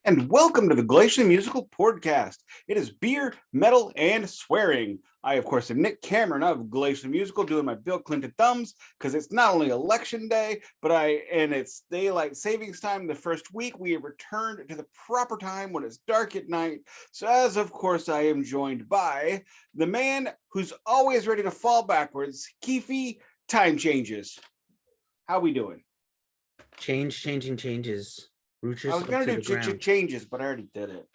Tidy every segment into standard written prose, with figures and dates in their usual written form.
And welcome to the Glacial Musical Podcast. It is beer, metal, and swearing. I, of course, am Nick Cameron of Glacial Musical, doing my Bill Clinton thumbs because it's not only election day, and it's daylight savings time. The first week we have returned to the proper time when it's dark at night. So, as of course, I am joined by the man who's always ready to fall backwards, Keefy. Time changes. How we doing? Changes. Roots I was up gonna to do the ground. changes, but I already did it.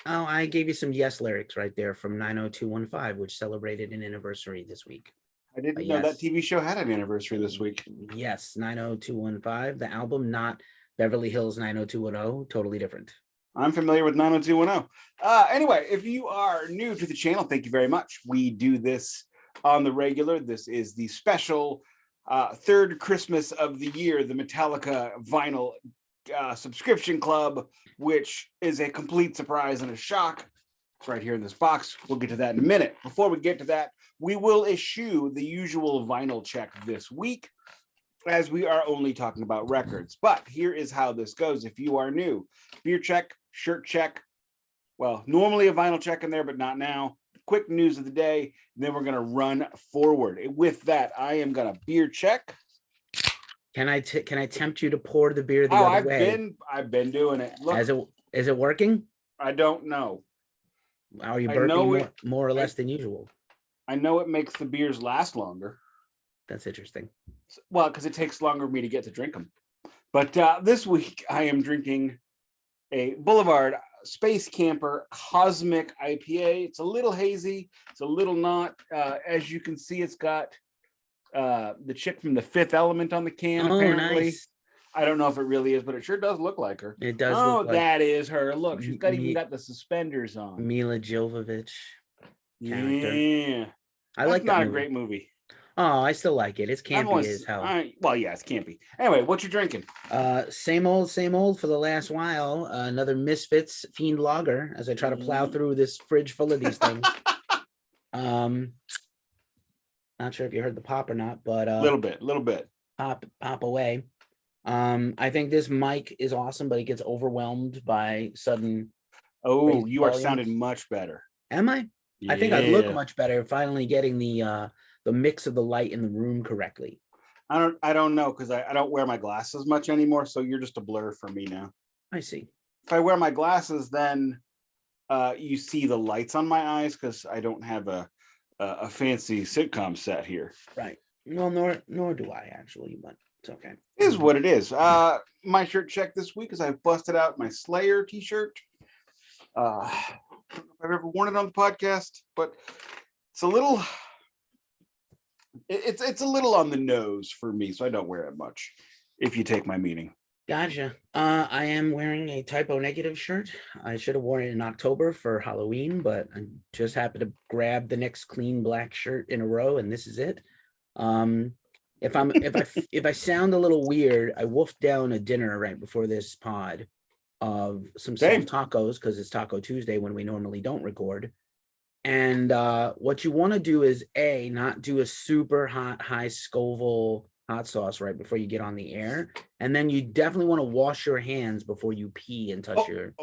Oh, I gave you some yes lyrics right there from 90215, which celebrated an anniversary this week. I didn't know that TV show had an anniversary this week. Yes, 90215, the album, not Beverly Hills 90210, totally different. I'm familiar with 90210. Anyway, if you are new to the channel, thank you very much. We do this on the regular. This is the special third Christmas of the year, the Metallica Vinyl Subscription Club, which is a complete surprise and a shock. It's right here in this box. We'll get to that in a minute. Before we get to that, we will issue the usual vinyl check this week, as we are only talking about records. But here is how this goes. If you are new, beer check, shirt check. Well, normally a vinyl check in there, but not now. Quick news of the day. And then we're going to run forward. With that, I am going to beer check. Can I tempt you to pour the beer the other way? I've been doing it. Look, is it working? I don't know. Are you burping more or less than usual? I know it makes the beers last longer. That's interesting. Well, because it takes longer for me to get to drink them. But this week I am drinking a Boulevard Space Camper Cosmic IPA. It's a little hazy. It's a little not. As you can see, it's got the chick from The Fifth Element on the can. Oh, apparently. Nice. I don't know if it really is, but it sure does look like her. It does. Oh, look like that is her. Look, she's even got the suspenders on. Mila Jovovich character. Yeah, I like that. Not movie. A great movie. Oh, I still like it. It's campy as hell. Well, yeah, it's campy. Anyway, what you drinking? Same old for the last while. Another Misfits Fiend lager as I try to plow through this fridge full of these things. Not sure if you heard the pop or not, but little bit. Pop away. I think this mic is awesome, but it gets overwhelmed by sudden. Oh, you volumes. Are sounding much better. Am I? Yeah. I think I look much better finally getting the mix of the light in the room correctly. I don't know, because I don't wear my glasses much anymore, so you're just a blur for me now. I see. If I wear my glasses, then you see the lights on my eyes because I don't have a fancy sitcom set here. Right. Well, nor do I actually, but it's okay. It is what it is. My shirt check this week is I've busted out my Slayer t-shirt. I don't know if I've ever worn it on the podcast, but it's a little it's a little on the nose for me, so I don't wear it much, if you take my meaning. Gotcha. I am wearing a typo negative shirt. I should have worn it in October for Halloween, but I just happened to grab the next clean black shirt in a row, and this is it. If I sound a little weird, I wolfed down a dinner right before this pod of some tacos because it's Taco Tuesday when we normally don't record. And what you want to do is not do a super hot, high Scoville hot sauce right before you get on the air, and then you definitely want to wash your hands before you pee and touch your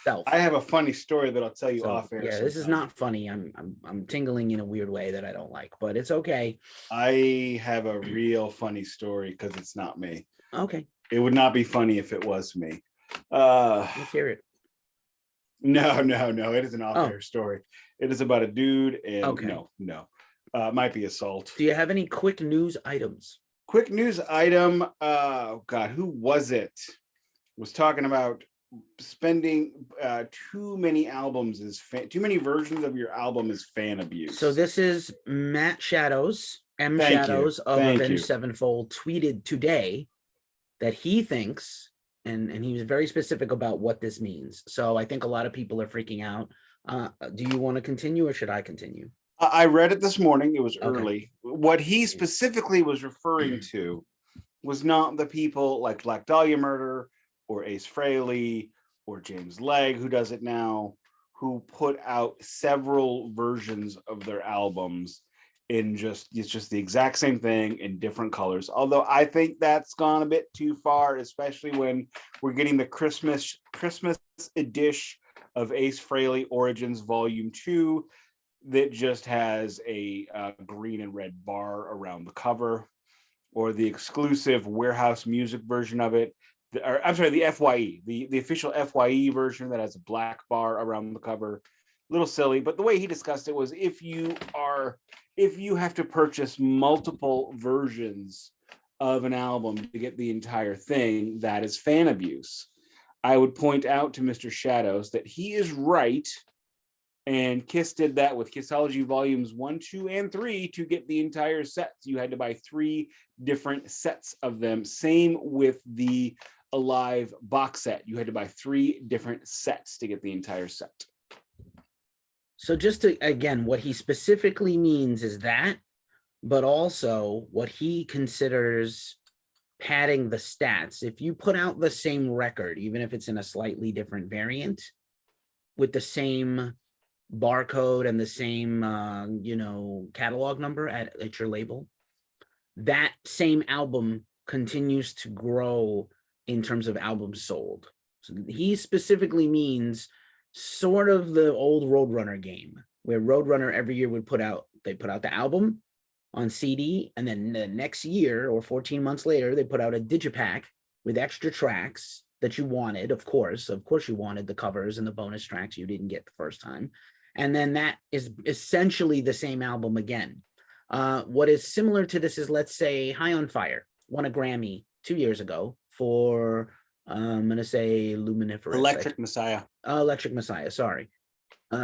self. I have a funny story that I'll tell you off air. Yeah, sometime. This is not funny. I'm tingling in a weird way that I don't like, but it's okay. I have a real funny story because it's not me. Okay. It would not be funny if it was me. Let's hear it. No. It is an off-air story. It is about a dude, and no. Might be assault. Do you have any quick news items? Quick news item. God, who was it? Was talking about spending too many albums too many versions of your album is fan abuse. So this is Matt Shadows, Shadows of Avenged Sevenfold, tweeted today that he thinks, and he was very specific about what this means. So I think a lot of people are freaking out. Do you want to continue or should I continue? I read it this morning. It was early. What he specifically was referring to was not the people like Black Dahlia Murder or Ace Frehley or James Legg, who does it now, who put out several versions of their albums it's just the exact same thing in different colors. Although I think that's gone a bit too far, especially when we're getting the Christmas edition of Ace Frehley Origins Volume 2 that just has a green and red bar around the cover, or the exclusive Warehouse Music version of it. I'm sorry, the FYE, the official FYE version that has a black bar around the cover. A little silly, but the way he discussed it was if you have to purchase multiple versions of an album to get the entire thing, that is fan abuse. I would point out to Mr. Shadows that he is right. And Kiss did that with Kissology Volumes 1, 2, and 3 to get the entire set. You had to buy 3 different sets of them. Same with the Alive box set. You had to buy 3 different sets to get the entire set. So just to, again, what he specifically means is that, but also what he considers padding the stats. If you put out the same record, even if it's in a slightly different variant, with the same barcode and the same, catalog number at your label, that same album continues to grow in terms of albums sold. So he specifically means sort of the old Roadrunner game, where Roadrunner every year would put out the album on CD, and then the next year or 14 months later, they put out a digipack with extra tracks that you wanted. Of course you wanted the covers and the bonus tracks you didn't get the first time. And then that is essentially the same album again. What is similar to this is, let's say, High on Fire won a Grammy 2 years ago for, I'm going to say Luminiferous. Electric Messiah. Electric Messiah, sorry.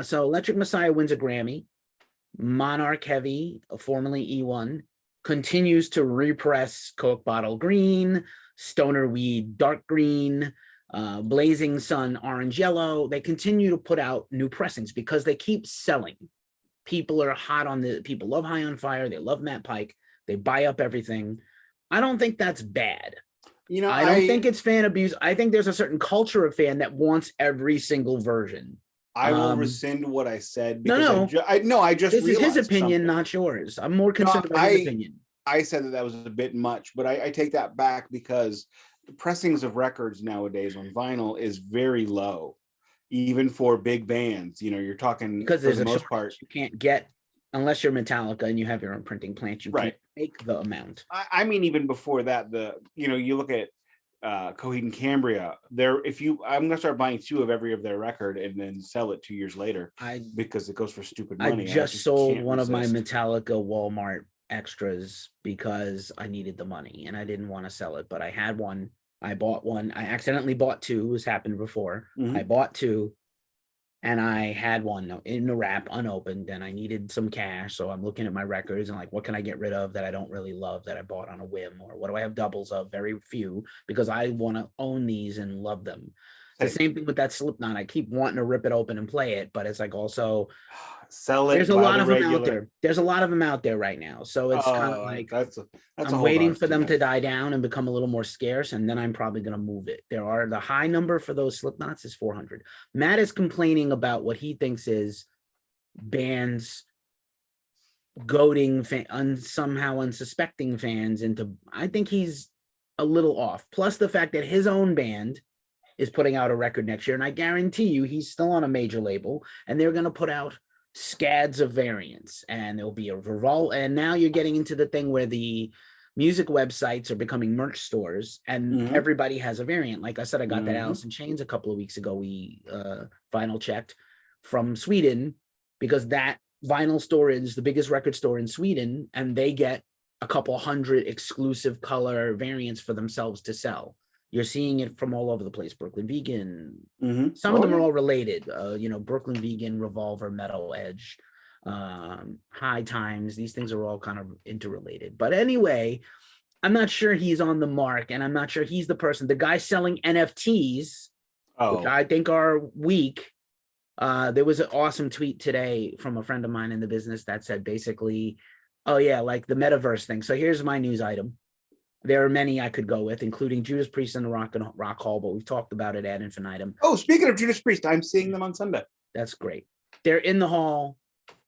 So Electric Messiah wins a Grammy. Monarch Heavy, formerly E1, continues to repress Coke Bottle Green, Stoner Weed Dark Green, Blazing Sun Orange Yellow. They continue to put out new pressings because they keep selling. People are hot on people love High on Fire. They love Matt Pike. They buy up everything. I don't think that's bad. I don't think it's fan abuse. I think there's a certain culture of fan that wants every single version. I will rescind what I said. Because I just this is his opinion, something. not yours. I'm more concerned about his opinion. I said that was a bit much, but I take that back because the pressings of records nowadays on vinyl is very low, even for big bands. You're talking, because for the most part, you can't get, unless you're Metallica and you have your own printing plant, you can't make the amount. I mean, even before that, you look at Coheed and Cambria. I'm gonna start buying 2 of every of their record and then sell it 2 years later because it goes for stupid money. I just sold one of my Metallica Walmart extras because I needed the money and I didn't want to sell it, but I had one. I bought one. I accidentally bought 2. This happened before. Mm-hmm. I bought 2 and I had one in the wrap unopened, and I needed some cash. So I'm looking at my records and like, what can I get rid of that I don't really love that I bought on a whim? Or what do I have doubles of? Very few, because I want to own these and love them. The same thing with that Slipknot. I keep wanting to rip it open and play it, but it's like also sell it. There's a lot of them out there. There's a lot of them out there right now. So it's kind of like I'm waiting for them to die down and become a little more scarce, and then I'm probably going to move it. The high number for those Slipknots is 400. Matt is complaining about what he thinks is bands goading somehow unsuspecting fans into. I think he's a little off. Plus the fact that his own band is putting out a record next year, and I guarantee you he's still on a major label, and they're going to put out scads of variants, and there'll be a revolt. And now you're getting into the thing where the music websites are becoming merch stores, and everybody has a variant. Like I said, I got that Alice in Chains a couple of weeks ago. We vinyl checked from Sweden, because that vinyl store is the biggest record store in Sweden, and they get a couple hundred exclusive color variants for themselves to sell. You're seeing it from all over the place. Brooklyn Vegan. Some of them are all related. Brooklyn Vegan, Revolver, Metal Edge, High Times. These things are all kind of interrelated. But anyway, I'm not sure he's on the mark, and I'm not sure he's the person. The guy selling NFTs, which I think are weak. There was an awesome tweet today from a friend of mine in the business that said basically, oh yeah, like the metaverse thing. So here's my news item. There are many I could go with, including Judas Priest and the Rock Hall, but we've talked about it ad infinitum. Oh, speaking of Judas Priest, I'm seeing them on Sunday. That's great. They're in the hall.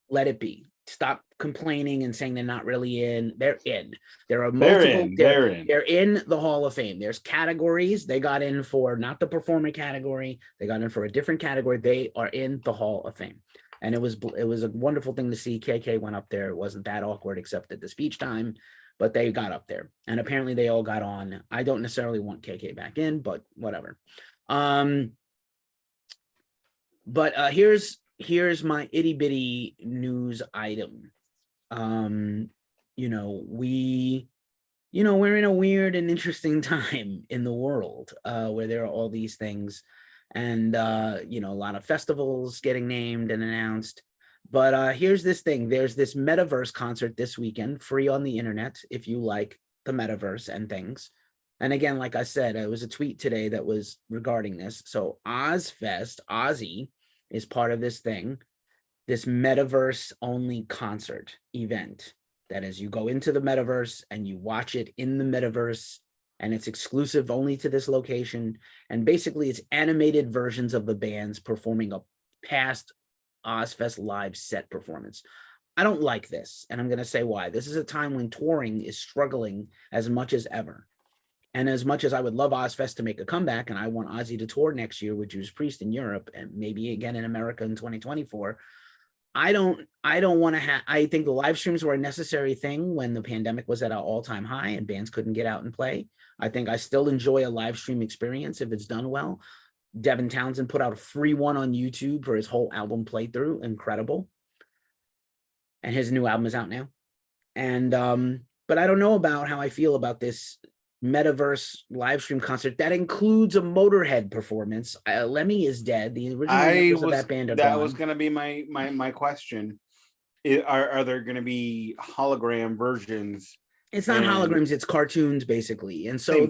Let it be. stop complaining and saying they're not really in. They're in. There are They're multiple. in. They're in. They're in the Hall of Fame. There's categories. They got in for not the performer category. They got in for a different category. They are in the Hall of Fame. And it was a wonderful thing to see. KK went up there. It wasn't that awkward except at the speech time, but they got up there. And apparently they all got on. I don't necessarily want KK back in, but whatever. But here's my itty bitty news item. We're in a weird and interesting time in the world where there are all these things, and a lot of festivals getting named and announced. But here's this thing. There's this Metaverse concert this weekend, free on the internet if you like the Metaverse and things. And again, like I said, it was a tweet today that was regarding this. So Ozzfest, Ozzy, is part of this thing, this Metaverse only concert event. That is, you go into the Metaverse and you watch it in the Metaverse, and it's exclusive only to this location. And basically, it's animated versions of the bands performing a past Ozzfest live set performance. I don't like this, and I'm going to say why. This is a time when touring is struggling as much as ever. And as much as I would love Ozzfest to make a comeback, and I want Ozzy to tour next year with Judas Priest in Europe and maybe again in America in 2024, I don't want to have. I think the live streams were a necessary thing when the pandemic was at an all-time high and bands couldn't get out and play. I think I still enjoy a live stream experience if it's done well. Devin Townsend put out a free one on YouTube for his whole album playthrough. Incredible. And his new album is out now. And but I don't know about how I feel about this Metaverse live stream concert that includes a Motorhead performance. Lemmy is dead. The original members of that band are gone. That was going to be my question. Are there going to be hologram versions? It's not holograms, it's cartoons basically. And so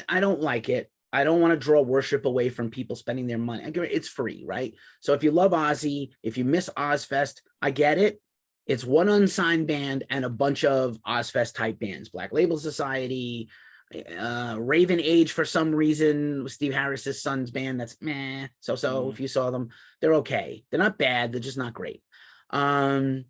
I don't like it. I don't want to draw worship away from people spending their money. It's free, right? So if you love Ozzy, if you miss Ozzfest, I get it. It's one unsigned band and a bunch of Ozzfest type bands, Black Label Society, Raven Age for some reason, Steve Harris's son's band. That's meh. So if you saw them, they're okay. They're not bad. They're just not great. So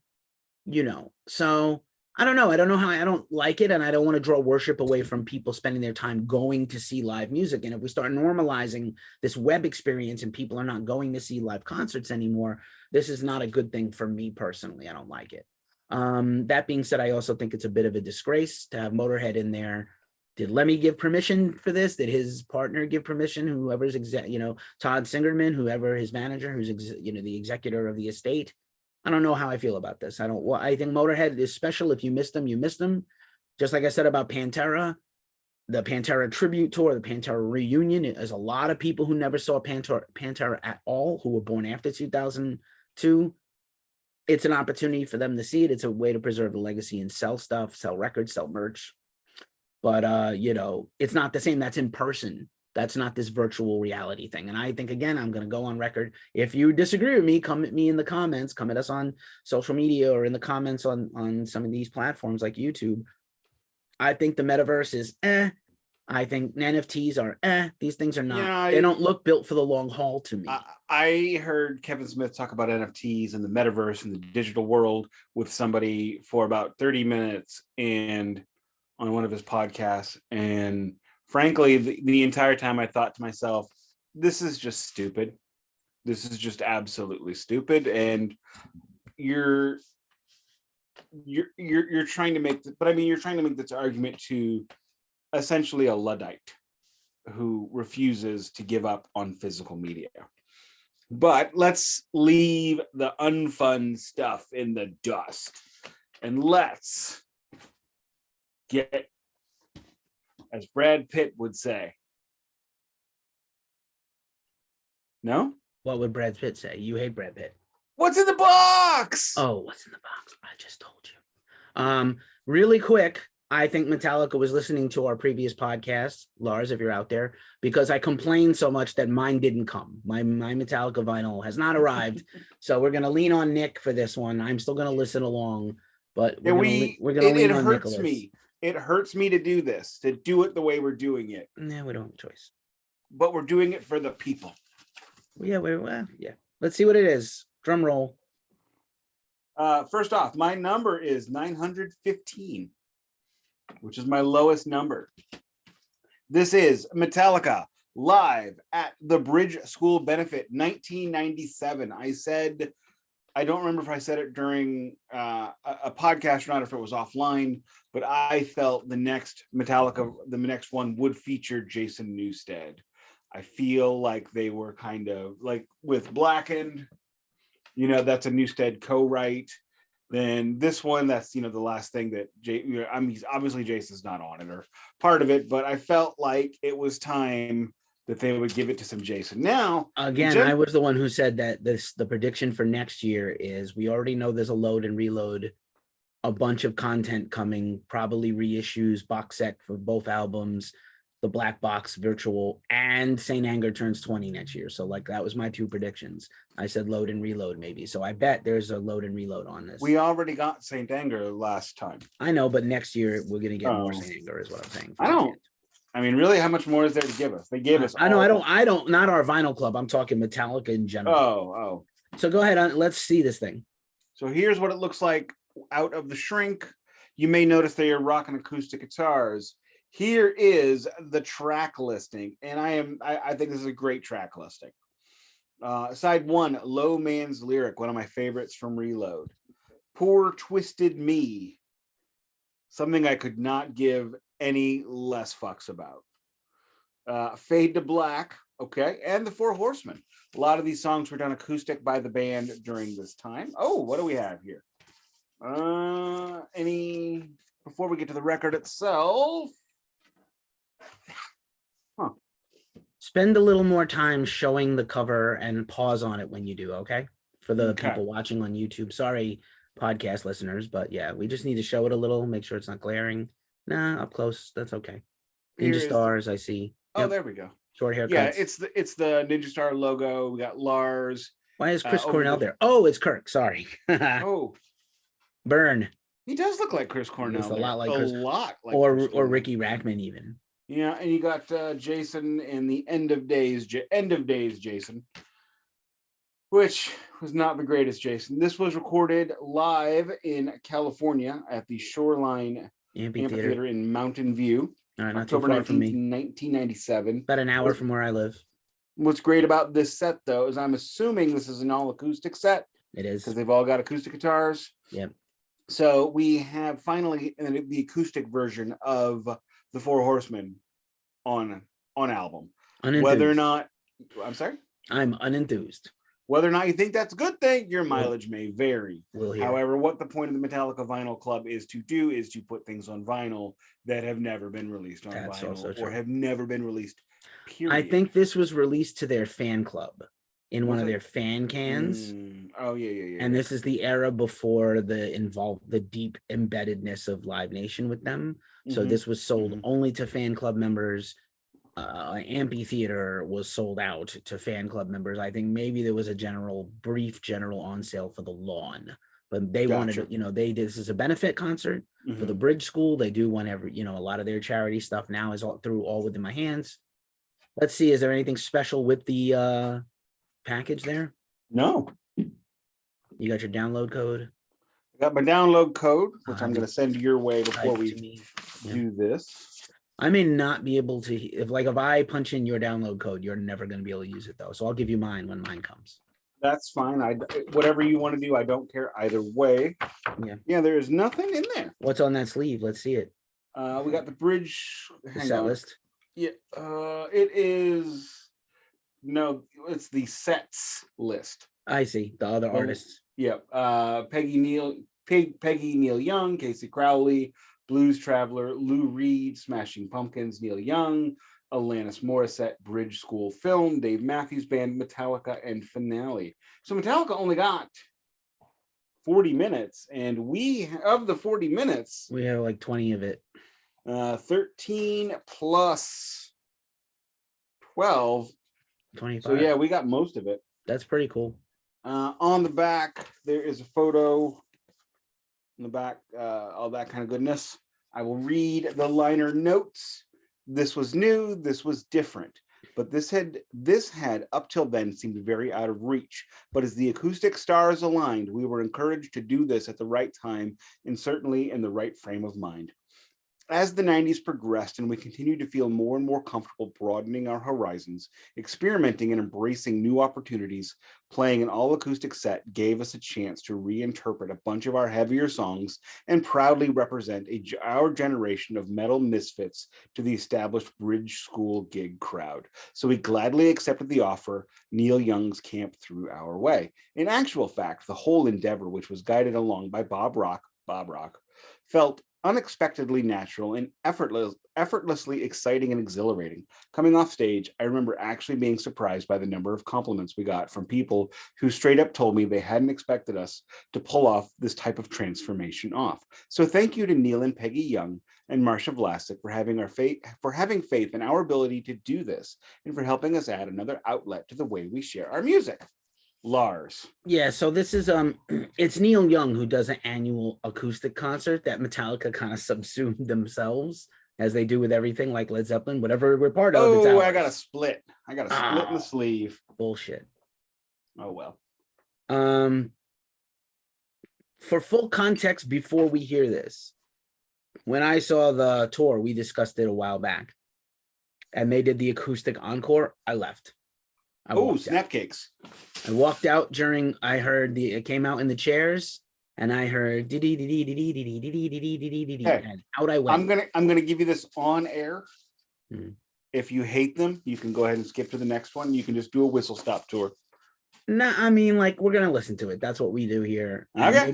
I don't know. I don't know how. I don't like it, and I don't want to draw worship away from people spending their time going to see live music. And if we start normalizing this web experience and people are not going to see live concerts anymore, this is not a good thing for me personally. I don't like it. That being said, I also think it's a bit of a disgrace to have Motorhead in there. Did Lemmy give permission for this? Did his partner give permission? Whoever's Todd Singerman, whoever his manager, who's the executor of the estate. I don't know how I feel about this. I think Motorhead is special. If you missed them, you missed them. Just like I said about Pantera, the Pantera tribute tour, the Pantera reunion. There's a lot of people who never saw Pantera at all, who were born after 2002. It's an opportunity for them to see it. It's a way to preserve the legacy and sell stuff, sell records, sell merch. But it's not the same. That's in person. That's not this virtual reality thing. And I think, again, I'm going to go on record. If you disagree with me, come at me in the comments, come at us on social media or in the comments on some of these platforms like YouTube. I think the metaverse is I think NFTs are These things are not. They don't look built for the long haul to me. I heard Kevin Smith talk about NFTs and the metaverse and the digital world with somebody for about 30 minutes and on one of his podcasts. And frankly, the entire time I thought to myself, this is just stupid. This is just absolutely stupid. And you're trying to make, you're trying to make this argument to essentially a Luddite who refuses to give up on physical media. But let's leave the unfun stuff in the dust and let's get, as Brad Pitt would say. No? What would Brad Pitt say? You hate Brad Pitt. What's in the box? Oh, what's in the box? I just told you. Really quick, I think Metallica was listening to our previous podcast, Lars, if you're out there, because I complained so much that mine didn't come. My Metallica vinyl has not arrived. So we're going to lean on Nick for this one. I'm still going to listen along, but we're going to lean on Nicholas. It hurts me to do this, to do it the way we're doing it. Yeah, we don't have a choice. But we're doing it for the people. Yeah, yeah. Let's see what it is. Drum roll. First off, my number is 915, which is my lowest number. This is Metallica live at the Bridge School Benefit 1997. I don't remember if I said it during a podcast or not, if it was offline, but I felt the next Metallica, the next one would feature Jason Newsted. I feel like they were kind of like with Blackened, that's a Newsted co-write. Then this one, that's the last thing that obviously Jason's not on it or part of it, but I felt like it was time that they would give it to some Jason. Now, again, I was the one who said that the prediction for next year is we already know there's a load and reload, a bunch of content coming, probably reissues, box set for both albums, the Black Box virtual, and Saint Anger turns 20 next year. So like that was my two predictions. I said load and reload maybe. So I bet there's a load and reload on this. We already got Saint Anger last time. I know, but next year we're gonna get more Saint Anger is what I'm saying. Really, how much more is there to give us? They gave us. I don't, not our vinyl club. I'm talking Metallica in general. Oh. So go ahead. Let's see this thing. So here's what it looks like out of the shrink. You may notice they are rocking acoustic guitars. Here is the track listing, and I think this is a great track listing. Side 1, Low Man's Lyric, one of my favorites from Reload. Poor Twisted Me, something I could not give any less fucks about. Fade to Black, okay, and the Four Horsemen. A lot of these songs were done acoustic by the band during this time. Oh, what do we have here? Before we get to the record itself? Spend a little more time showing the cover and pause on it when you do, okay? For the people watching on YouTube. Sorry, podcast listeners, but yeah, we just need to show it a little, make sure it's not glaring. Nah, up close, that's okay. Ninja Stars, I see. Oh, there we go. Short haircuts. Yeah, it's the Ninja Star logo. We got Lars. Why is Chris Cornell there? Oh, it's Kirk. Sorry. Oh, burn. He does look like Chris Cornell. A lot like Chris, or Ricky Rackman even. Yeah, and you got Jason in the End of Days Jason, which was not the greatest Jason. This was recorded live in California at the Shoreline Amphitheater in Mountain View, October 19th, 1997. About an hour from where I live. What's great about this set, though, is I'm assuming this is an all-acoustic set. It is. Because they've all got acoustic guitars. Yep. So we have finally the acoustic version of the Four Horsemen on album. Unenthused. Whether or not, I'm sorry? I'm unenthused. Whether or not you think that's a good thing, your mileage may vary. We'll hear. However, what the point of the Metallica Vinyl Club is to do is to put things on vinyl that have never been released on vinyl or have never been released, period. I think this was released to their fan club in one of their fan cans. Oh, yeah. And this is the era before the deep embeddedness of Live Nation with them. So this was sold only to fan club members. Amphitheater was sold out to fan club members. I think maybe there was a brief general on sale for the lawn, but they wanted to, this is a benefit concert for the Bridge School. They do one every, a lot of their charity stuff now is all within my hands. Let's see, is there anything special with the package there? No. You got your download code? I got my download code, which I'm going to send your way before we do this. I may not be able to, if I punch in your download code, you're never going to be able to use it though. So I'll give you mine when mine comes. That's fine. Whatever you want to do, I don't care either way. Yeah, there is nothing in there. What's on that sleeve? Let's see it. We got the Bridge set list. Yeah, it is. No, it's the sets list. I see the other artists. Yep. Peggy Neil Young, Casey Crowley, Blues Traveler, Lou Reed, Smashing Pumpkins, Neil Young, Alanis Morissette, Bridge School Film, Dave Matthews Band, Metallica, and Finale. So Metallica only got 40 minutes, and of the 40 minutes, we have like 20 of it. 13 plus 12. 25. So yeah, we got most of it. That's pretty cool. On the back, there is a photo. In the back, all that kind of goodness. I will read the liner notes. This was new. This was different. but this had up till then seemed very out of reach. But as the acoustic stars aligned, we were encouraged to do this at the right time and certainly in the right frame of mind. As the 90s progressed and we continued to feel more and more comfortable broadening our horizons, experimenting and embracing new opportunities, playing an all acoustic set gave us a chance to reinterpret a bunch of our heavier songs and proudly represent our generation of metal misfits to the established bridge school gig crowd. So we gladly accepted the offer Neil Young's camp threw our way. In actual fact, the whole endeavor, which was guided along by Bob Rock, felt unexpectedly natural and effortlessly exciting and exhilarating. Coming off stage, I remember actually being surprised by the number of compliments we got from people who straight up told me they hadn't expected us to pull off this type of transformation off. So thank you to Neil and Peggy Young and Marsha Vlasic for having faith in our ability to do this and for helping us add another outlet to the way we share our music. Lars. Yeah, so this is it's Neil Young who does an annual acoustic concert that Metallica kind of subsumed themselves, as they do with everything, like Led Zeppelin. Whatever we're part of, it's ours. I got a split in the sleeve. Bullshit. Oh well. For full context, before we hear this, when I saw the tour, we discussed it a while back, and they did the acoustic encore, I left. Oh, snapcakes. I walked out during, I heard it came out in the chairs, and I heard and out I went. I'm gonna give you this on air. If you hate them, you can go ahead and skip to the next one. You can just do a whistle stop tour. No, I mean, like, we're gonna listen to it. That's what we do here. Okay.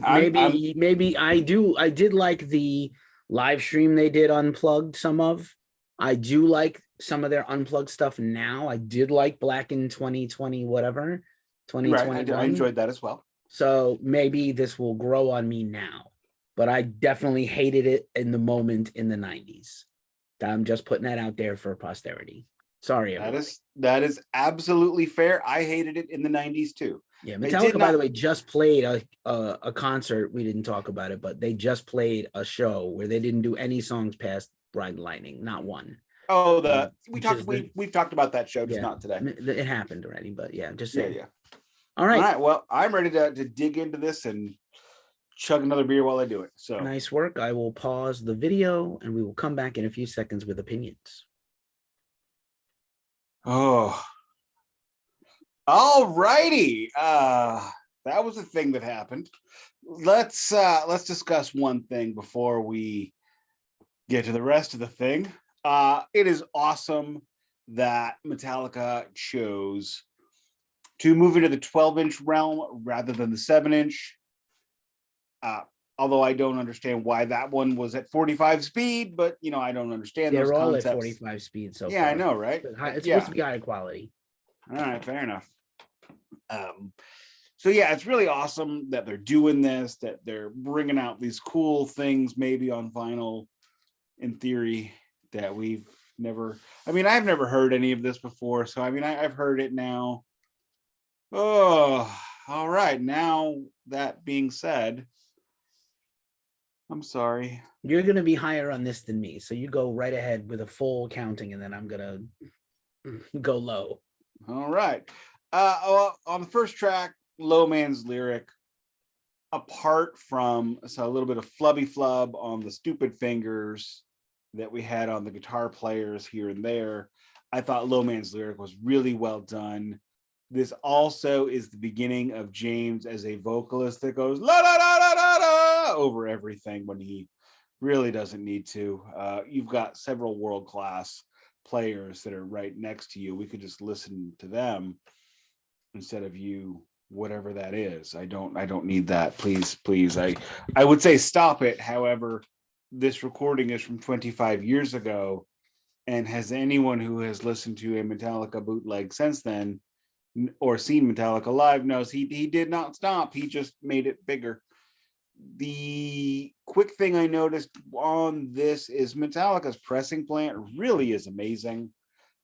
Maybe I did like the live stream they did unplugged some of. I do like some of their unplugged stuff now. I did like Black in 2020, whatever, 2021. Right, I enjoyed that as well. So maybe this will grow on me now, but I definitely hated it in the moment in the 90s. I'm just putting that out there for posterity. Sorry, everybody. That is absolutely fair. I hated it in the 90s too. Yeah, Metallica, by the way, just played a concert. We didn't talk about it, but they just played a show where they didn't do any songs past Ride Lightning, not one. Oh, we've talked about that show, just not today. It happened already, but yeah, just saying. Yeah. All right. Well, I'm ready to dig into this and chug another beer while I do it. So nice work. I will pause the video and we will come back in a few seconds with opinions. Oh, all righty. That was a thing that happened. Let's discuss one thing before we get to the rest of the thing. It is awesome that Metallica chose to move into the 12-inch realm rather than the 7-inch. Although I don't understand why that one was at 45 speed, but I don't understand those concepts. They're all at 45 speed so far. I know, right? It's supposed to be higher quality. All right, fair enough. So yeah, it's really awesome that they're doing this, that they're bringing out these cool things maybe on vinyl in theory that I've never heard any of this before. So I've heard it now. Oh, all right. Now that being said, I'm sorry. You're going to be higher on this than me. So you go right ahead with a full counting and then I'm going to go low. All right. On the first track, Low Man's Lyric, apart from a little bit of flubby flub on the stupid fingers that we had on the guitar players here and there, I thought Low Man's Lyric was really well done. This also is the beginning of James as a vocalist that goes la la la la la la over everything when he really doesn't need to. You've got several world-class players that are right next to you. We could just listen to them instead of you, whatever that is. I don't need that. Please. I would say stop it. However, this recording is from 25 years ago, and has anyone who has listened to a Metallica bootleg since then or seen Metallica live knows he did not stop. He just made it bigger. The quick thing I noticed on this is Metallica's pressing plant really is amazing.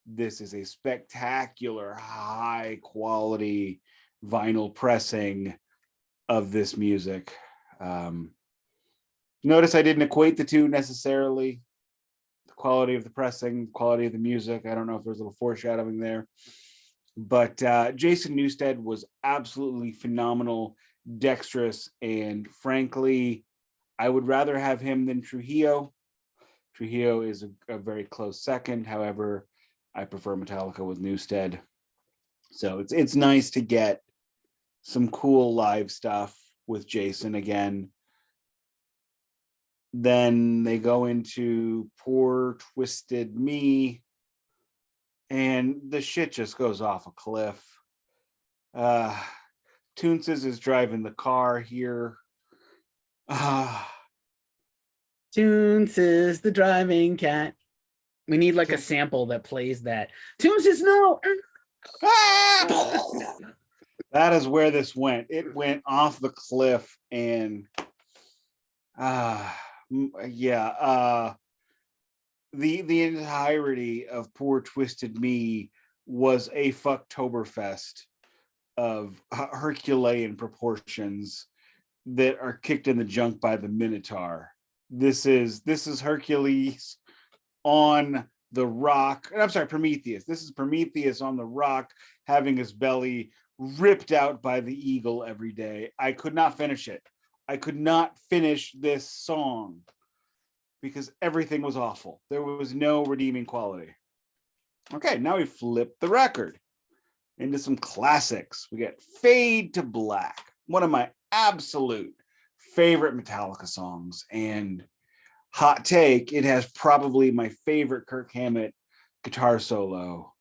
This is a spectacular, high quality vinyl pressing of this music. Notice I didn't equate the two necessarily. The quality of the pressing, quality of the music. I don't know if there's a little foreshadowing there, but Jason Newsted was absolutely phenomenal, dexterous, and frankly, I would rather have him than Trujillo. Trujillo is a very close second. However, I prefer Metallica with Newsted. So it's nice to get some cool live stuff with Jason again. Then they go into Poor Twisted Me, and the shit just goes off a cliff. Toonses is driving the car here. Toons is the driving cat. We need like a sample that plays that. Toons is no. That is where this went. It went off the cliff, and yeah, the entirety of Poor Twisted Me was a fucktoberfest of Herculean proportions that are kicked in the junk by the Minotaur. This is Hercules on the rock. I'm sorry, Prometheus. This is Prometheus on the rock having his belly ripped out by the eagle every day. I could not finish it. I could not finish this song because everything was awful. There was no redeeming quality. Okay, now we flip the record into some classics. We get Fade to Black, one of my absolute favorite Metallica songs, and hot take, it has probably my favorite Kirk Hammett guitar solo.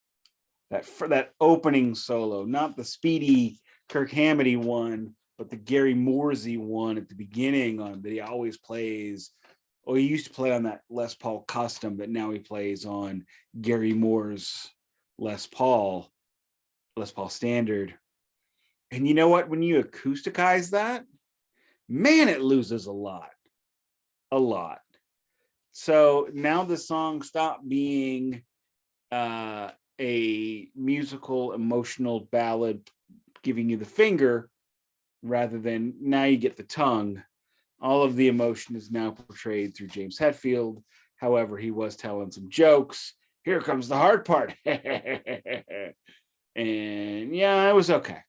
That opening solo, not the speedy Kirk Hammett one, but the Gary Mooresy one at the beginning on that he always plays. Or he used to play on that Les Paul Custom, but now he plays on Gary Moore's Les Paul Standard. And you know what? When you acousticize that, man, it loses a lot. So now the song stopped being a musical, emotional ballad giving you the finger, rather than now you get the tongue. All of the emotion is now portrayed through James Hetfield. However, he was telling some jokes. Here comes the hard part. And yeah, it was okay.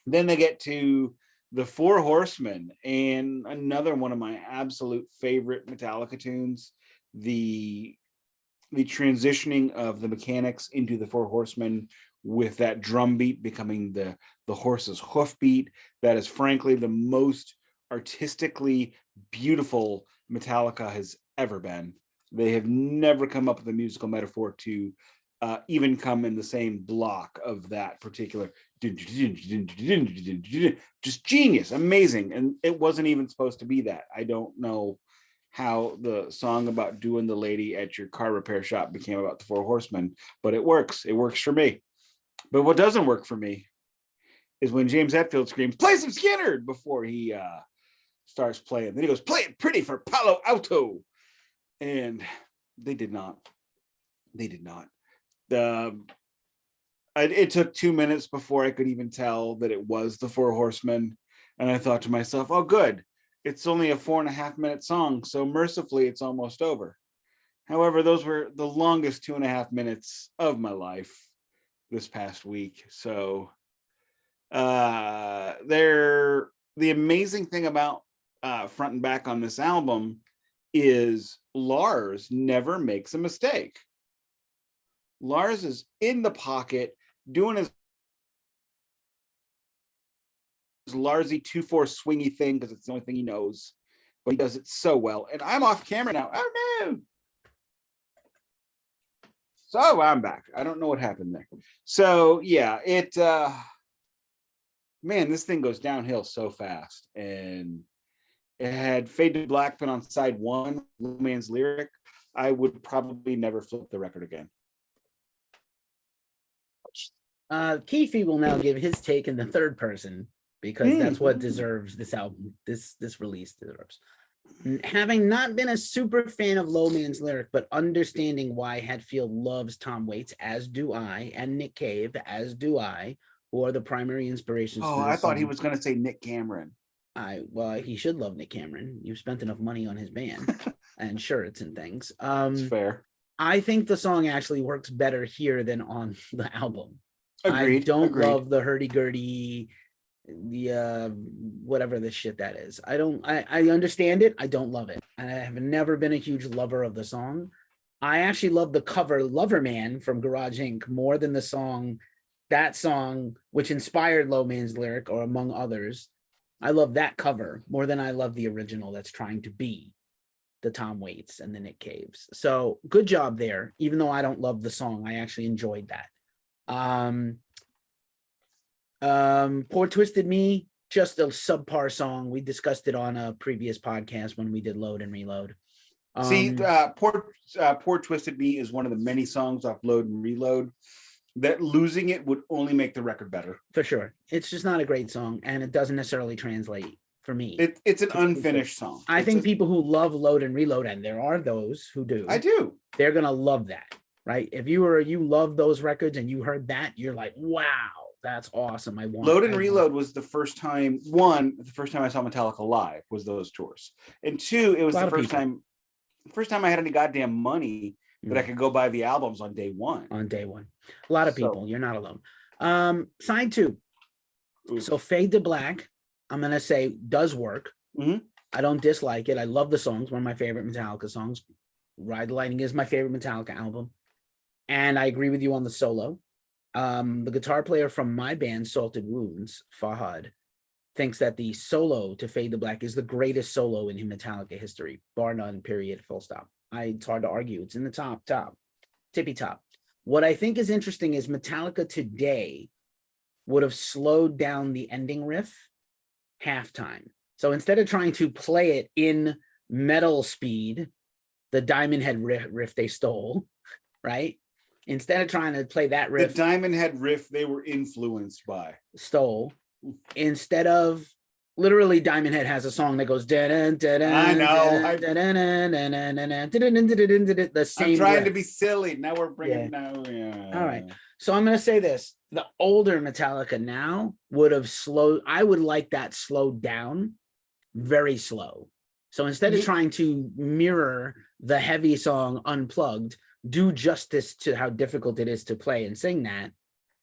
Then they get to the Four Horsemen, and another one of my absolute favorite Metallica tunes, the transitioning of the mechanics into the Four Horsemen with that drum beat becoming the horse's hoof beat. That is frankly the most artistically beautiful Metallica has ever been. They have never come up with a musical metaphor to even come in the same block of that particular, just genius, amazing. And it wasn't even supposed to be that. I don't know how the song about doing the lady at your car repair shop became about the Four Horsemen, but it works for me. But what doesn't work for me is when James Hetfield screams, "Play some Skinner," before he starts playing. Then he goes, "Play it pretty for Palo Alto." And they did not. It took 2 minutes before I could even tell that it was the Four Horsemen. And I thought to myself, oh, good. It's only a 4.5 minute song. So mercifully, it's almost over. However, those were the longest 2.5 minutes of my life this past week. So the amazing thing about front and back on this album is Lars never makes a mistake. Lars is in the pocket doing his Larsy 2/4 swingy thing because it's the only thing he knows, but he does it so well. And I'm off camera now. Oh no! So I'm back. I don't know what happened there. So yeah, man, this thing goes downhill so fast. And it had Fade to Black been on side one, Low Man's Lyric, I would probably never flip the record again. Keefy will now give his take in the third person, because that's what deserves this album, this release deserves. Having not been a super fan of Low Man's Lyric, but understanding why Hetfield loves Tom Waits, as do I, and Nick Cave, as do I, who are the primary inspirations. Oh, I thought he was going to say Nick Cameron. Well, he should love Nick Cameron. You've spent enough money on his band and shirts and things. It's fair. I think the song actually works better here than on the album. Agreed. I don't Agreed. love the hurdy-gurdy, the whatever the shit that is. I understand it. I don't love it. I have never been a huge lover of the song. I actually love the cover Loverman from Garage Inc. more than the song, that song, which inspired Low Man's lyric, or among others. I love that cover more than I love the original that's trying to be the Tom Waits and the Nick Caves. So good job there. Even though I don't love the song, I actually enjoyed that. Poor Twisted Me, just a subpar song. We discussed it on a previous podcast when we did Load and Reload. See, Poor Twisted Me is one of the many songs off Load and Reload that losing it would only make the record better. For sure. It's just not a great song, and it doesn't necessarily translate for me. It's an unfinished song. I think people who love Load and Reload, and there are those who do. I do. They're going to love that, right? If you love those records and you heard that, you're like, wow, that's awesome. Load and Reload was the first time, the first time I saw Metallica live was those tours. And two, it was the first time I had any goddamn money that I could go buy the albums on day one. A lot of people. You're not alone. Side two. Oof. So Fade to Black, I'm going to say, does work. Mm-hmm. I don't dislike it. I love the songs. One of my favorite Metallica songs. Ride the Lightning is my favorite Metallica album. And I agree with you on the solo. The guitar player from my band, Salted Wounds, Fahad, thinks that the solo to Fade to Black is the greatest solo in Metallica history, bar none, period, full stop. It's hard to argue. It's in the tippy top. What I think is interesting is Metallica today would have slowed down the ending riff halftime. So instead of trying to play it in metal speed, the Diamond Head riff they stole, right? Instead of trying to play that riff, the Diamond Head riff they were influenced by, stole. Instead of literally, Diamond Head has a song that goes I know. The same. I'm trying to be silly. Now we're bringing All right. So I'm going to say this. The older Metallica now would have slowed. I would like that slowed down, very slow. So instead of trying to mirror the heavy song Unplugged, do justice to how difficult it is to play and sing that,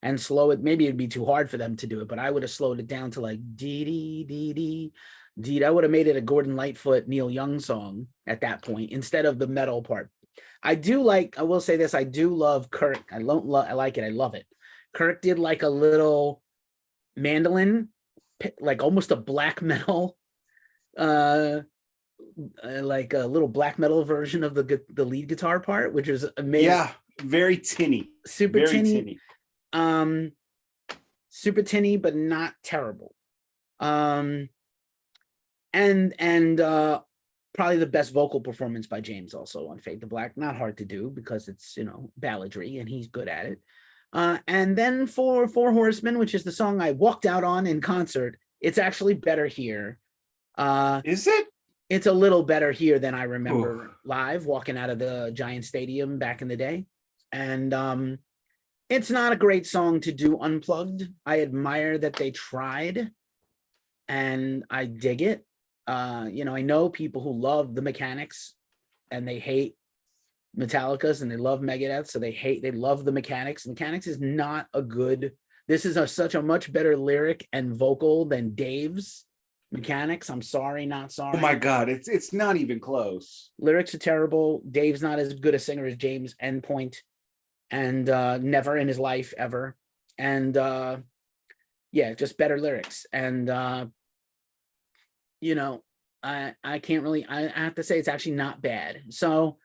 and slow it. Maybe it'd be too hard for them to do it, but I would have slowed it down to like dee dee dee dee dee. I would have made it a Gordon Lightfoot, Neil Young song at that point instead of the metal part. I will say this, I do love Kirk. I like it. I love it. Kirk did like a little mandolin, like almost a black metal, like a little black metal version of the lead guitar part, which is amazing. Yeah, very tinny. Super tinny. Super tinny, but not terrible. And probably the best vocal performance by James also on Fade to Black. Not hard to do because it's, balladry and he's good at it. And then for Four Horsemen, which is the song I walked out on in concert, it's actually better here. Is it? It's a little better here than I remember live walking out of the Giant Stadium back in the day. And it's not a great song to do unplugged. I admire that they tried and I dig it. I know people who love the Mechanics and they hate Metallica's and they love Megadeth. So they love the Mechanics. Mechanics is not a good, this is such a much better lyric and vocal than Dave's Mechanics. I'm sorry, not sorry. Oh my God, it's not even close. Lyrics are terrible. Dave's not as good a singer as James Endpoint, and never in his life ever. And just better lyrics. And I can't really, I have to say it's actually not bad. So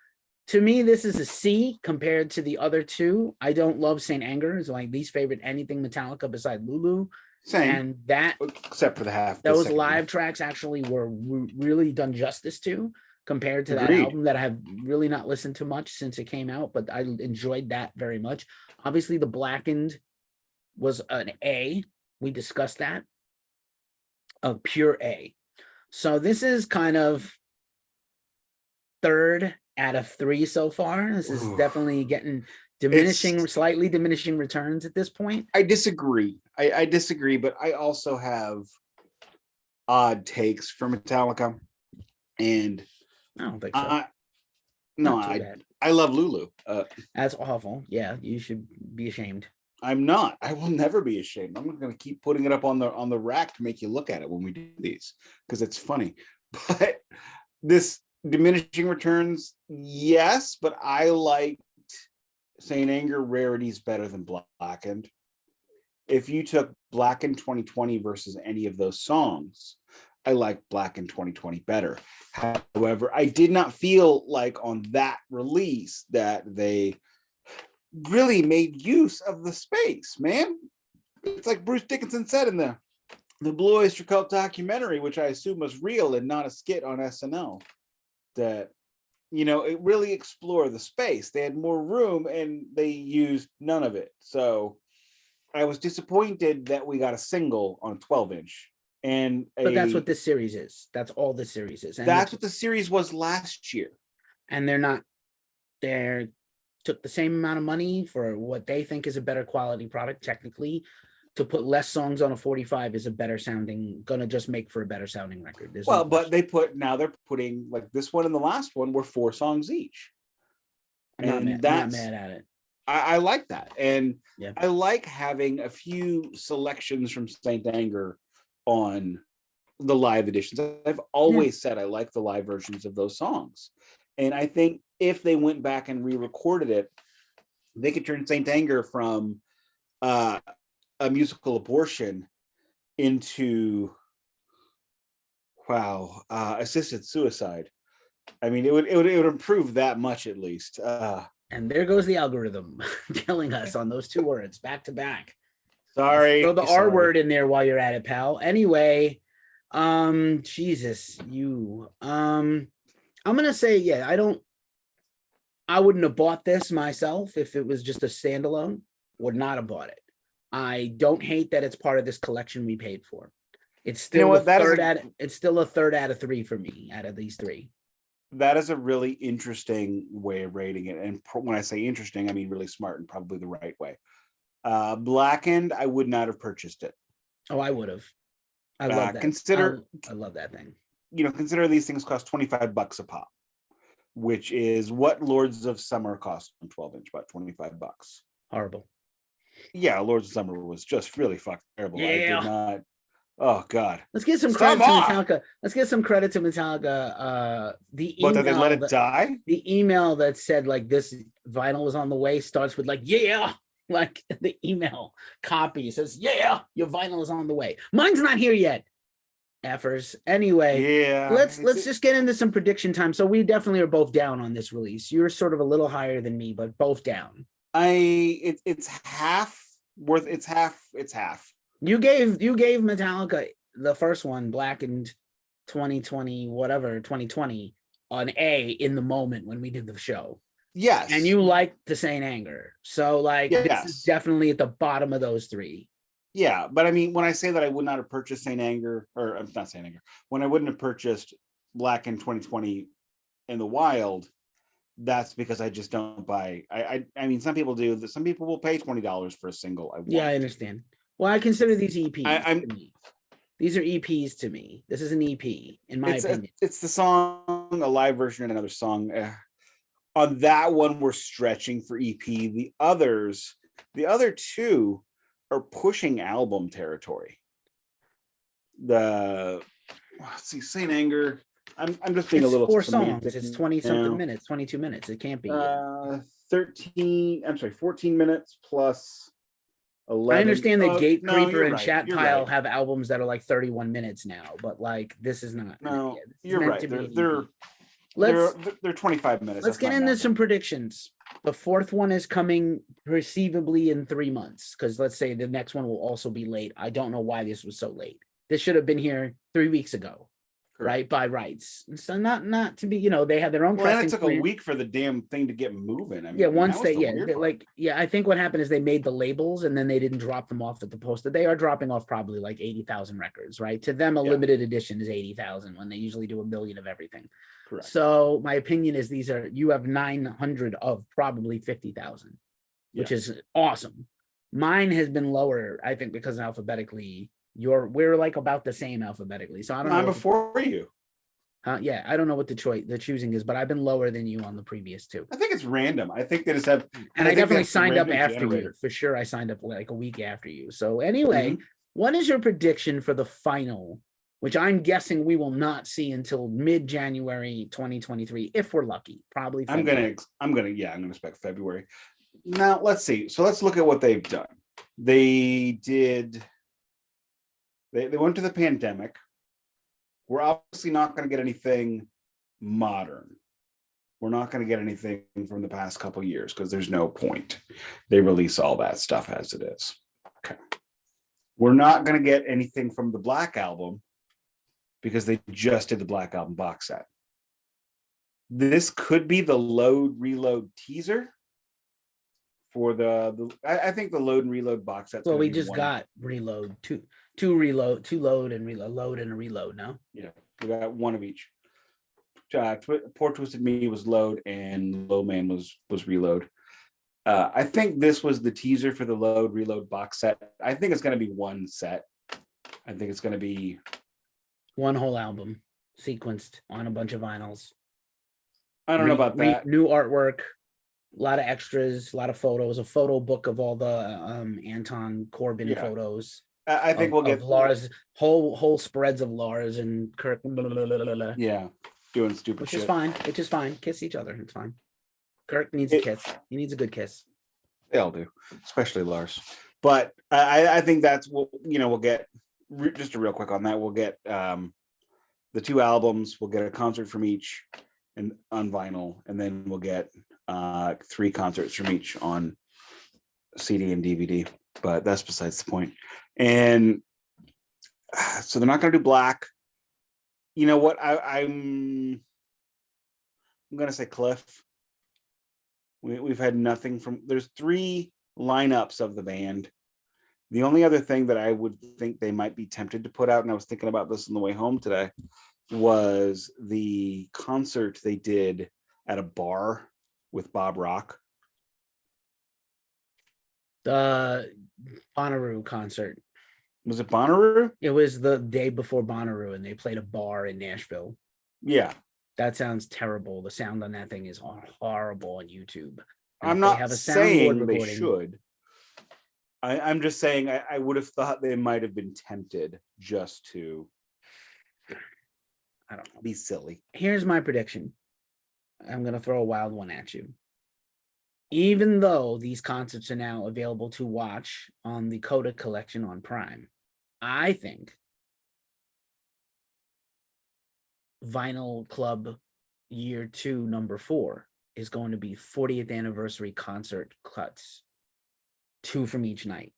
to me, this is a C compared to the other two. I don't love Saint Anger. It's my least favorite anything Metallica beside Lulu. Same. And that, except for the half, those live tracks actually were really done justice to compared to that album that I have really not listened to much since it came out, but I enjoyed that very much. Obviously, the Blackened was an A. We discussed that. A pure A. So this is kind of third out of 3 so far. This is definitely getting slightly diminishing returns at this point. I disagree. I disagree, but I also have odd takes for Metallica, and I don't think so. I love Lulu. That's awful. Yeah, you should be ashamed. I'm not. I will never be ashamed. I'm going to keep putting it up on the rack to make you look at it when we do these because it's funny. But this diminishing returns, yes, but I liked Saint Anger Rarities better than Blackened. If you took Blackened 2020 versus any of those songs, I like Blackened 2020 better. However, I did not feel like on that release that they really made use of the space, man. It's like Bruce Dickinson said in the Blue Oyster Cult documentary, which I assume was real and not a skit on SNL, that it really explored the space. They had more room and they used none of it. So I was disappointed that we got a single on a 12-inch. But that's what this series is. That's all this series is. And that's what the series was last year. And they're took the same amount of money for what they think is a better quality product. Technically, to put less songs on a 45 is gonna just make for a better sounding record. But they're putting like this one and the last one were 4 songs each. I'm not mad at it. I like that. And yeah. I like having a few selections from Saint Anger on the live editions. I've always said I like the live versions of those songs. And I think if they went back and re-recorded it, they could turn Saint Anger from a musical abortion into assisted suicide. I mean, it would improve that much at least. And there goes the algorithm killing us on those 2 words back to back. Sorry. Throw the R word in there while you're at it, pal. Anyway, Jesus, you. I'm gonna say, I wouldn't have bought this myself if it was just a standalone. Would not have bought it. I don't hate that it's part of this collection we paid for. It's still it's still a third out of 3 for me out of these 3. That is a really interesting way of rating it. And when I say interesting, I mean really smart and probably the right way. Blackened, I would not have purchased it. Oh, I would have. I love that. I love that thing. Consider these things cost $25 a pop, which is what Lords of Summer cost on 12-inch, about $25. Horrible. Yeah, Lords of Summer was just really fucking terrible. Yeah. I did not. Oh God. Let's get some credit to Metallica. Let's get some credit to Metallica. The email, did they let it die? The email that said like this vinyl was on the way starts with like, yeah. Like the email copy says, yeah, your vinyl is on the way. Mine's not here yet. Effers. Anyway, yeah. Let's just get into some prediction time. So we definitely are both down on this release. You're sort of a little higher than me, but both down. It's half worth. It's half. You gave Metallica the first one, Blackened 2020, an A in the moment when we did the show. Yes. And you liked the Saint Anger. So this is definitely at the bottom of those 3. Yeah, but I mean, when I say that I would not have purchased Saint Anger, or I'm not Saint Anger, when I wouldn't have purchased Blackened 2020 in the wild, that's because I just don't buy. I mean, some people do. Some people will pay $20 for a single. I understand. Well, I consider these EPs to me. These are EPs to me. This is an EP, in my opinion. It's the song, a live version, and another song. On that one, we're stretching for EP. The other 2 are pushing album territory. Let's see, Saint Anger. I'm just being a little 4 songs. It's 20-something minutes, 22 minutes. It can't be 14 minutes plus 11. I understand that Gate Creeper and Chat Pile have albums that are like 31 minutes now, but like this is not. No, you're right. They're 25 minutes. Let's get into some predictions. The 4th one is coming perceivably in 3 months, because let's say the next one will also be late. I don't know why this was so late. This should have been here 3 weeks ago. Correct. Right, by rights. So not to be, they had their own. Well, it took a week for the damn thing to get moving. I mean, I think what happened is they made the labels and then they didn't drop them off at the post. They are dropping off probably like 80,000 records, right? To them, a limited edition is 80,000 when they usually do 1 million of everything. Correct. So my opinion is you have 900 of probably 50,000, which is awesome. Mine has been lower, I think, because alphabetically. We're like about the same alphabetically, so I don't know. I'm before you. Yeah, I don't know what the choosing is, but I've been lower than you on the previous two. I think it's random. I think they just have, And I definitely that's the signed up random after you. generator. For sure, I signed up like a week after you. So anyway, Mhm. what is your prediction for the final, which I'm guessing we will not see until mid-January 2023, if we're lucky. Probably I'm February. gonna expect February. Now let's see. So let's look at what they've done. They went to the pandemic. We're obviously not going to get anything modern. We're not going to get anything from the past couple of years because there's no point. They release all that stuff as it is. Okay. We're not going to get anything from the Black Album because they just did the Black Album box set. This could be the load reload teaser for I think the load and reload box set. Well, we just got reload, two load and a reload. No, yeah, we got one of each. Poor Twisted Me was load and Low Man was reload. I think this was the teaser for the load reload box set. I think it's going to be one set. I think it's going to be one whole album sequenced on a bunch of vinyls. I don't know about that. New artwork, a lot of extras, a lot of photos, a photo book of all the Anton Corbin photos. I think we'll get Lars, whole spreads of Lars and Kirk. Yeah, doing stupid which shit. Which is fine. Kiss each other. It's fine. Kirk needs a kiss. He needs a good kiss. They all do, especially Lars. But I think that's what we'll get. Just a real quick on that. We'll get the two albums. We'll get a concert from each, and on vinyl, and then we'll get 3 concerts from each on CD and DVD. But that's besides the point. And so they're not going to do Black. You know what? I'm going to say Cliff. We've had nothing from. There's 3 lineups of the band. The only other thing that I would think they might be tempted to put out, and I was thinking about this on the way home today, was the concert they did at a bar with Bob Rock. The Bonnaroo concert. Was it Bonnaroo? It was the day before Bonnaroo, and they played a bar in Nashville. Yeah. That sounds terrible. The sound on that thing is horrible on YouTube. And I'm not saying they should. I'm just saying I would have thought they might have been tempted just to, I don't know, be silly. Here's my prediction. I'm going to throw a wild one at you. Even though these concerts are now available to watch on the Coda collection on Prime, I think Vinyl Club Year 2, number 4 is going to be 40th anniversary concert cuts, 2 from each night.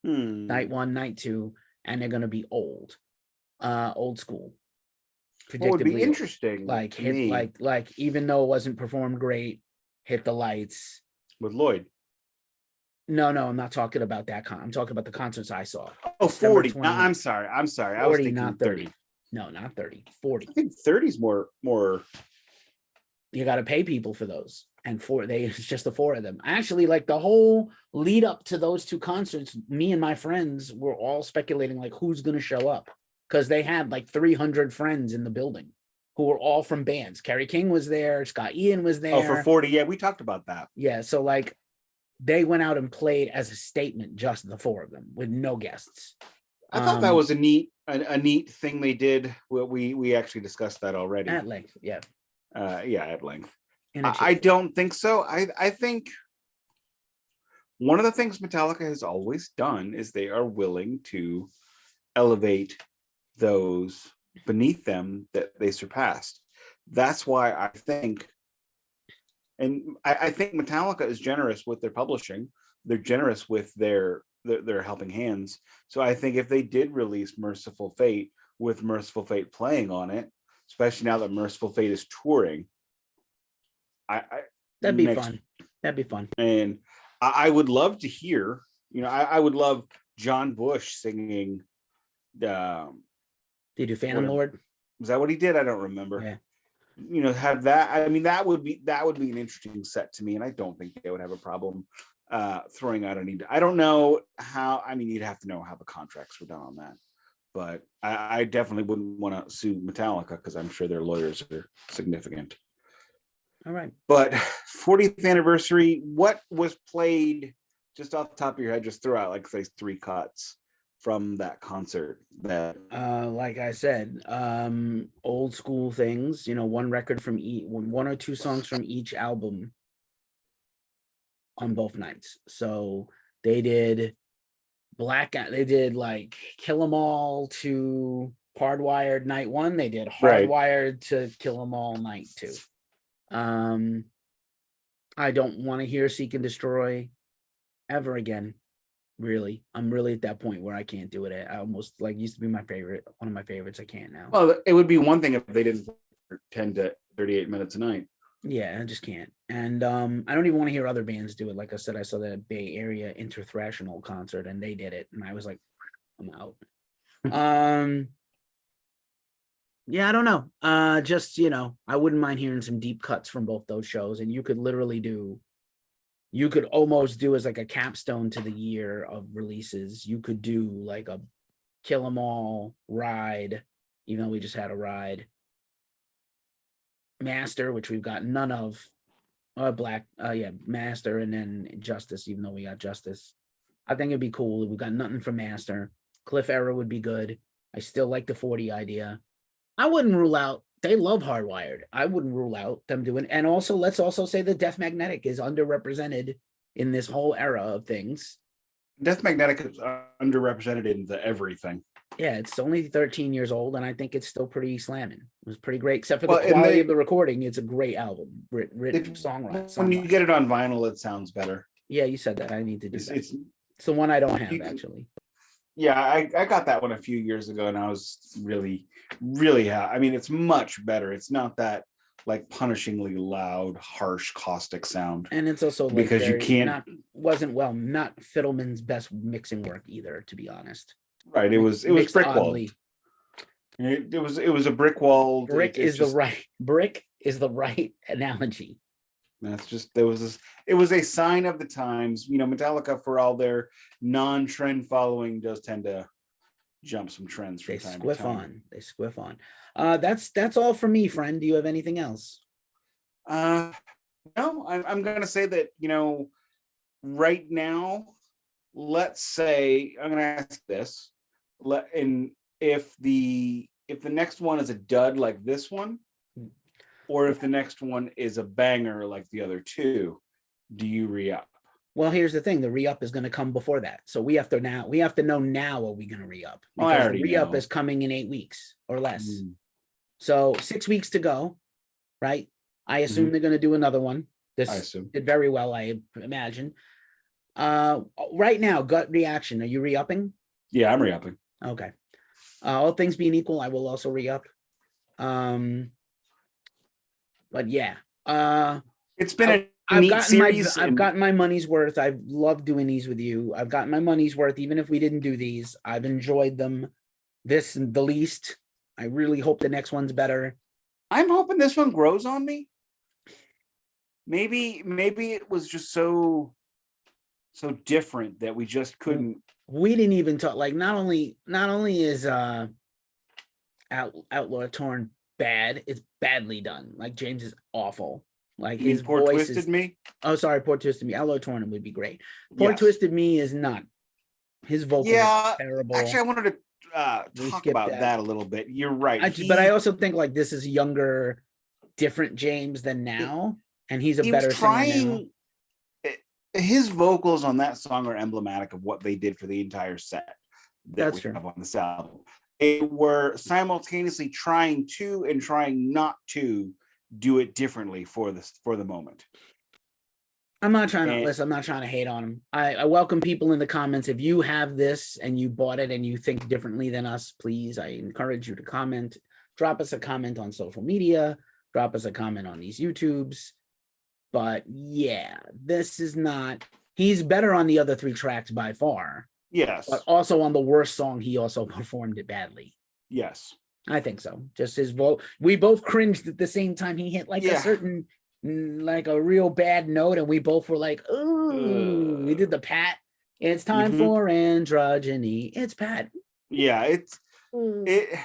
Night 1, night 2, and they're going to be old school. What would be interesting, like even though it wasn't performed great, Hit the Lights with Lloyd. No, I'm not talking about that. I'm talking about the concerts I saw. Oh, 40. No, I'm sorry. 40, I was thinking not 30. No, not 30. 40. I think 30 is more. You got to pay people for those, and it's just the 4 of them. Actually, like the whole lead up to those 2 concerts, me and my friends were all speculating like who's going to show up, because they had like 300 friends in the building who were all from bands. Kerry King was there, Scott Ian was there. Oh, for 40, yeah, we talked about that. Yeah, so like they went out and played as a statement, just the 4 of them with no guests. I thought that was a neat thing they did. We actually discussed that already at length. Yeah. At length. I don't think so. I think one of the things Metallica has always done is they are willing to elevate those beneath them that they surpassed. That's why I think, and I think Metallica is generous with their publishing. They're generous with their helping hands. So I think if they did release Merciful Fate with Merciful Fate playing on it, especially now that Merciful Fate is touring, that'd be fun. That'd be fun. And I would love to hear, I would love John Bush singing. Did he do Phantom Lord? Was that what he did? I don't remember. Yeah. Have that. I mean, that would be an interesting set to me, and I don't think they would have a problem throwing out any. I don't know how. I mean, you'd have to know how the contracts were done on that. but I definitely wouldn't want to sue Metallica because I'm sure their lawyers are significant. All right. But 40th anniversary, what was played just off the top of your head? Just throw out like say 3 cuts from that concert. That Like I said, old school things, you know, one record from each, 1 or 2 songs from each album on both nights. So they did they did like Kill 'Em All to Hardwired night 1. They did Hardwired to Kill 'Em All night 2. I don't want to hear Seek and Destroy ever again. Really, I'm really at that point where I can't do it. I almost like used to be my favorite, one of my favorites. I can't now. Well, it would be one thing if they didn't 10 to 38 minutes a night. Yeah, I just can't. And I don't even want to hear other bands do it. Like I said, I saw the Bay Area Interthrational concert and they did it, and I was like, I'm out. Yeah, I don't know. Just, you know, I wouldn't mind hearing some deep cuts from both those shows, and you could almost do as like a capstone to the year of releases. You could do like a Kill 'Em All ride, even though we just had a ride. Master, which we've got none of. Master, and then Justice, even though we got Justice. I think it'd be cool. We've got nothing from Master. Cliff Era would be good. I still like the 40 idea. I wouldn't rule out, they love Hardwired. I wouldn't rule out them doing, and also let's also say that Death Magnetic is underrepresented in this whole era of things. Death Magnetic is underrepresented in the everything. Yeah, it's only 13 years old, and I think it's still pretty slamming. It was pretty great, except for the quality of the recording. It's a great album, written songwriting. When you get it on vinyl, it sounds better. Yeah, you said that. I need to do that. It's the one I don't have, actually. Yeah, I got that one a few years ago, and I was really, really happy. I mean, it's much better. It's not that like punishingly loud, harsh, caustic sound. And it's also like because you can't. Not Fiddleman's best mixing work either, to be honest. Right. It was brick wall. It was a brick wall. Brick is the right analogy. That's just it was a sign of the times. You know, Metallica, for all their non-trend following, does tend to jump some trends from time to time. They squiff on. That's all for me, friend. Do you have anything else? No, I'm gonna say that, you know, right now, let's say I'm gonna ask this. If the next one is a dud like this one, or if the next one is a banger like the other two, do you re-up? Well, here's the thing: the re-up is going to come before that, so we have to know now. Are we going to re-up? Because the re-up is coming in 8 weeks or less. So 6 weeks to go, right? I assume they're going to do another one. This did very well, I imagine. Right now, gut reaction: are you re-upping? Yeah, I'm re-upping. Okay. All things being equal, I will also re-up. But yeah, it's been a neat series. I've gotten my money's worth. I've loved doing these with you. I've gotten my money's worth, even if we didn't do these. I've enjoyed them. This the least. I really hope the next one's better. I'm hoping this one grows on me. Maybe it was just so different that we just couldn't. We didn't even talk. Like not only is Outlaw Torn bad, it's badly done. Like James is awful. Like his Poor voice Twisted Me. Oh, sorry, Poor Twisted Me. Outlaw Torn would be great. Poor Twisted Me is not. His vocal is terrible. Actually, I wanted to talk about that a little bit. You're right. But I also think like this is younger, different James than now, and he's a better singer now. His vocals on that song are emblematic of what they did for the entire set that we have on this album. They were simultaneously trying to and trying not to do it differently for the moment. I'm not trying to listen. I'm not trying to hate on him. I welcome people in the comments. If you have this and you bought it and you think differently than us, please, I encourage you to comment. Drop us a comment on social media. Drop us a comment on these YouTubes. But yeah, this is not. He's better on the other 3 tracks by far. Yes. But also on the worst song, he also performed it badly. Yes. I think so. Just his vote. We both cringed at the same time. He hit like a certain, like a real bad note, and we both were like, "Ooh!" We did the pat. It's time for androgyny. It's Pat. Yeah, It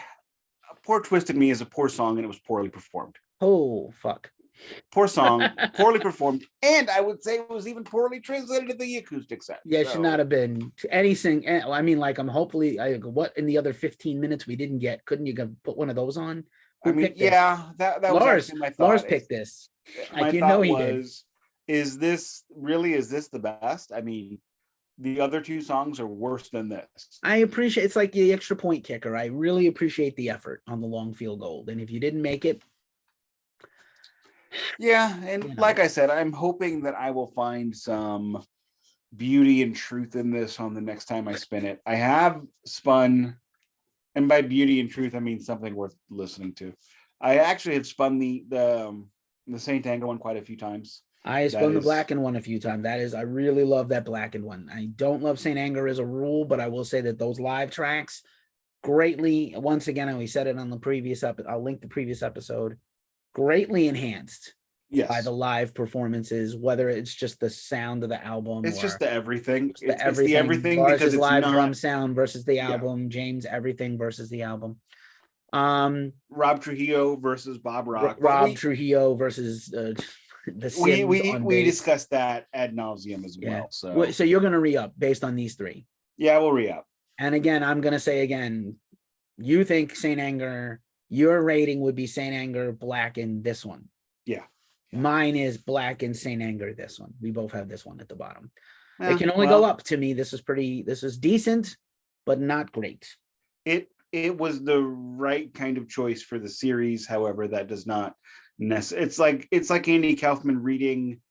Poor Twisted Me is a poor song, and it was poorly performed. Oh, fuck. Poor song, poorly performed, and I would say it was even poorly translated to the acoustic set. Yeah, it should not have been anything. I mean, like, I'm hopefully, what in the other 15 minutes we didn't get? Couldn't you put one of those on? Who picked this? Yeah, that was Lars. actually my thought. Lars picked this. My thought was, is this the best? I mean, the other two songs are worse than this. I appreciate, it's like the extra point kicker. I really appreciate the effort on the long field goal. And if you didn't make it. Yeah, and like I said, I'm hoping that I will find some beauty and truth in this on the next time I spin it. I have spun, and by beauty and truth, I mean something worth listening to. I actually have spun the Saint Anger one quite a few times. I spun the blackened one a few times. I really love that blackened one. I don't love Saint Anger as a rule, but I will say that those live tracks greatly, once again, and we said it on the previous I'll link the previous episode, greatly enhanced by the live performances, whether it's just the sound of the album. It's just the everything. It's the everything because it's live drum sound versus the album. Yeah. James everything versus the album. Rob Trujillo versus Bob Rock. Rob Trujillo versus the Sims. We discussed that ad nauseum as well. So you're gonna re-up based on these three. Yeah, we'll re-up. And again, I'm gonna say again, you think Saint Anger, your rating would be Saint Anger, Black, and this one. Yeah. Mine is Black and Saint Anger, this one. We both have this one at the bottom. It can only go up to me. This is decent, but not great. It was the right kind of choice for the series. However, that does not necessarily. It's like Andy Kaufman reading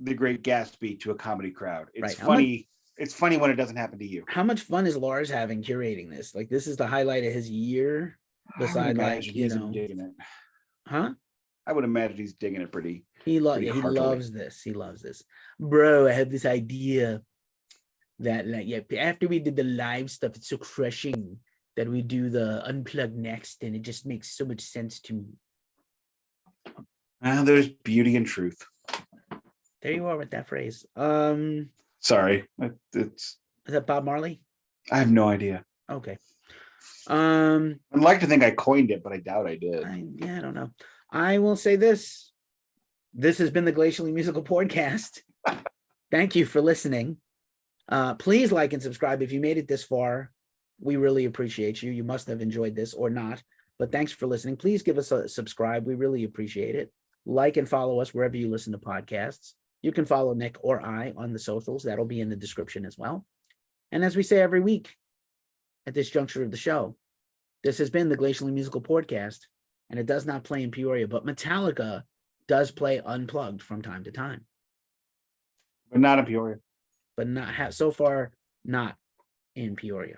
The Great Gatsby to a comedy crowd. It's funny. It's funny when it doesn't happen to you. How much fun is Lars having curating this? Like, this is the highlight of his year. Besides, like, digging it. Huh? I would imagine he's digging it pretty. He loves this. He loves this. Bro, I have this idea that, like, after we did the live stuff, it's so crushing that we do the unplugged next, and it just makes so much sense to me. There's beauty and truth. There you are with that phrase. Sorry. Is that Bob Marley? I have no idea. Okay. I'd like to think I coined it, but I doubt I did. I don't know. I will say this. This has been the Glacially Musical Podcast. Thank you for listening. Please like and subscribe if you made it this far. We really appreciate you. You must have enjoyed this or not, but thanks for listening. Please give us a subscribe. We really appreciate it. Like and follow us wherever you listen to podcasts. You can follow Nik or I on the socials. That'll be in the description as well. And as we say every week at this juncture of the show, this has been the Glacially Musical Podcast, and it does not play in Peoria, but Metallica does play unplugged from time to time. But not in Peoria. But not so far, not in Peoria.